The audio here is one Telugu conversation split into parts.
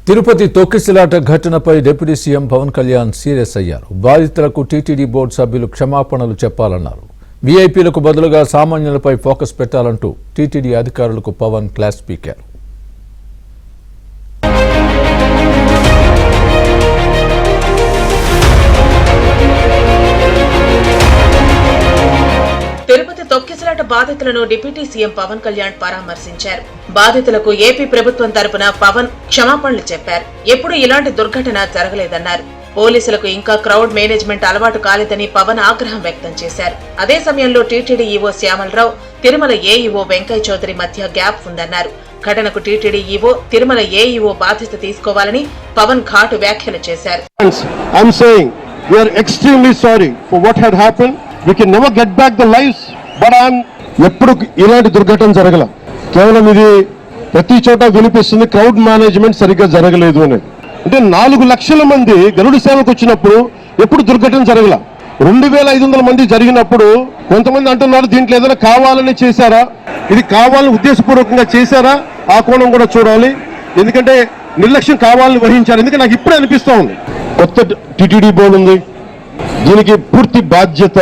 తిరుపతి తొక్కిసలాట ఘటనపై deputy CM Pawan Kalyan serious అయ్యారు. బాధితులకు టీటీడీ బోర్డు సభ్యులు క్షమాపణలు చెప్పాలన్నారు. వీఐపీలకు బదులుగా సామాన్యులపై ఫోకస్ పెట్టాలంటూ టీటీడీ అధికారులకు పవన్ క్లాస్ పీకారు. తిరుపతి తొక్కిసలాట బాధితులను డిప్యూటీ సీఎం పవన్ కళ్యాణ్ పరామర్శించారు. బాధితులకు ఏపీ ప్రభుత్వం తరపున పవన్ క్షమాపణలు చెప్పారు. ఎప్పుడు ఇలాంటి దుర్ఘటన జరగలేదన్నారు. పోలీసులకు ఇంకా క్రౌడ్ మేనేజ్మెంట్ అలవాటు కాలేదని పవన్ ఆగ్రహం వ్యక్తం చేశారు. అదే సమయంలో టీటీడీ ఈవో శ్యామలరావు, తిరుమల ఏఈఓ వెంకయ్య చౌదరి మధ్య గ్యాప్ ఉందన్నారు. ఘటనకు టీటీడీ ఈవో, తిరుమల ఏఈఓ బాధ్యత తీసుకోవాలని పవన్ ఘాటు వ్యాఖ్యలు చేశారు. We can never get back the lives, but ఎప్పుడు ఇలాంటి దుర్ఘటన జరగల. కేవలం ఇది ప్రతి చోట వినిపిస్తుంది, క్రౌడ్ మేనేజ్మెంట్ సరిగ్గా జరగలేదు అని. అంటే 4 లక్షల మంది గరుడు సేవకు వచ్చినప్పుడు ఎప్పుడు దుర్ఘటన జరగల. 2500 మంది జరిగినప్పుడు కొంతమంది అంటున్నారు దీంట్లో ఏదైనా కావాలని చేశారా, ఇది కావాలని ఉద్దేశపూర్వకంగా చేశారా, ఆ కోణం కూడా చూడాలి. ఎందుకంటే నిర్లక్ష్యం కావాలని వహించారు. ఎందుకంటే నాకు ఇప్పుడే అనిపిస్తూ ఉంది, కొత్త టీటీడీ బోర్డు ఉంది, దీనికి పూర్తి బాధ్యత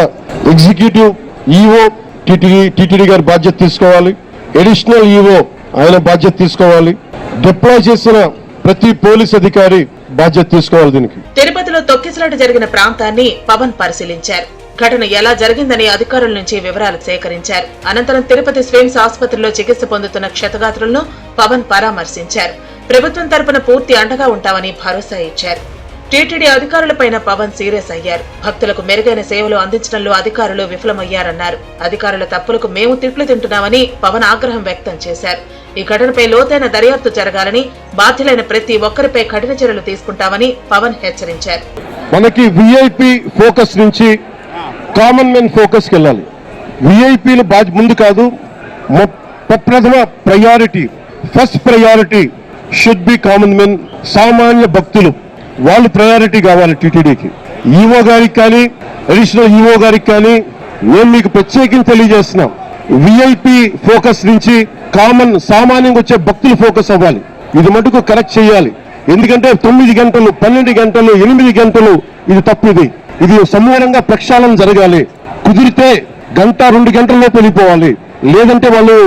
ఎగ్జిక్యూటివ్ ఈఓ టీటీడీ గారి బాధ్యత తీసుకోవాలి, అడిషనల్ ఈఓ ఆయన బాధ్యత తీసుకోవాలి, డిప్లాయ్ చేసిన ప్రతి పోలీస్ అధికారి బాధ్యత తీసుకోవాలి. దీనికి తిరుపతిలో తొక్కిసలాట జరిగిన ప్రాంతాన్ని పవన్ పరిశీలించారు. ఘటన ఎలా జరిగిందని అధికారుల నుంచి వివరాలు సేకరించారు. అనంతరం తిరుపతి స్విమ్స్ ఆసుపత్రిలో చికిత్స పొందుతున్న క్షతగాత్రులను పవన్ పరామర్శించారు. ప్రభుత్వం తరపున పూర్తి అండగా ఉంటామని భరోసా ఇచ్చారు. టీటీడీ అధికారులపైన పవన్ సీరియస్ అయ్యారు. భక్తులకు మెరుగైన సేవలు అందించడంలో అధికారులు విఫలమయ్యారన్నారు. అధికారుల తప్పులకు మేము తిట్లు తింటున్నామని పవన్ ఆగ్రహం వ్యక్తం చేశారు. ఈ ఘటనపై లోతైన దర్యాప్తు జరగాలని, బాధ్యులైన ప్రతి ఒక్కరిపై కఠిన చర్యలు తీసుకుంటామని పవన్ హెచ్చరించారు. మనకి విఐపీ ఫోకస్ నుంచి కామన్ మెన్ ఫోకస్కి వెళ్ళాలి. విఐపీలు ముందు కాదు, ప్రథమ priority, first priority should be common men. సామాన్య భక్తులు వాళ్ళు ప్రయారిటీ కావాలి. టీటీడీకి ఈఓ గారికి కానీ అడిషనల్ ఈఓ గారికి కానీ నేను మీకు ప్రత్యేకించి తెలియజేస్తున్నాం, విఐపి ఫోకస్ నుంచి సామాన్యంగా వచ్చే భక్తులు ఫోకస్ అవ్వాలి. ఇది మటుకు కరెక్ట్ చేయాలి. ఎందుకంటే 9 గంటలు, 12 గంటలు, 8 గంటలు ఇది తప్పు. ఇది సమూలంగా ప్రక్షాళన జరగాలి. కుదిరితే 1-2 గంటల్లో వెళ్ళిపోవాలి, లేదంటే వాళ్ళు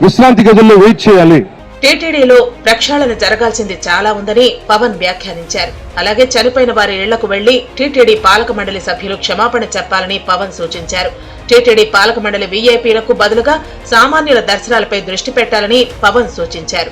విశ్రాంతి గదుల్లో వెయిట్ చేయాలి. టీటీడీలో ప్రక్షాళన జరగాల్సింది చాలా ఉందని పవన్ వ్యాఖ్యానించారు. అలాగే చనిపోయిన వారి ఇళ్లకు వెళ్లి టీటీడీ పాలక మండలి సభ్యులు క్షమాపణ చెప్పాలని పవన్ సూచించారు. టీటీడీ పాలక మండలి వీఐపీలకు బదులుగా సామాన్యుల దర్శనాలపై దృష్టి పెట్టాలని పవన్ సూచించారు.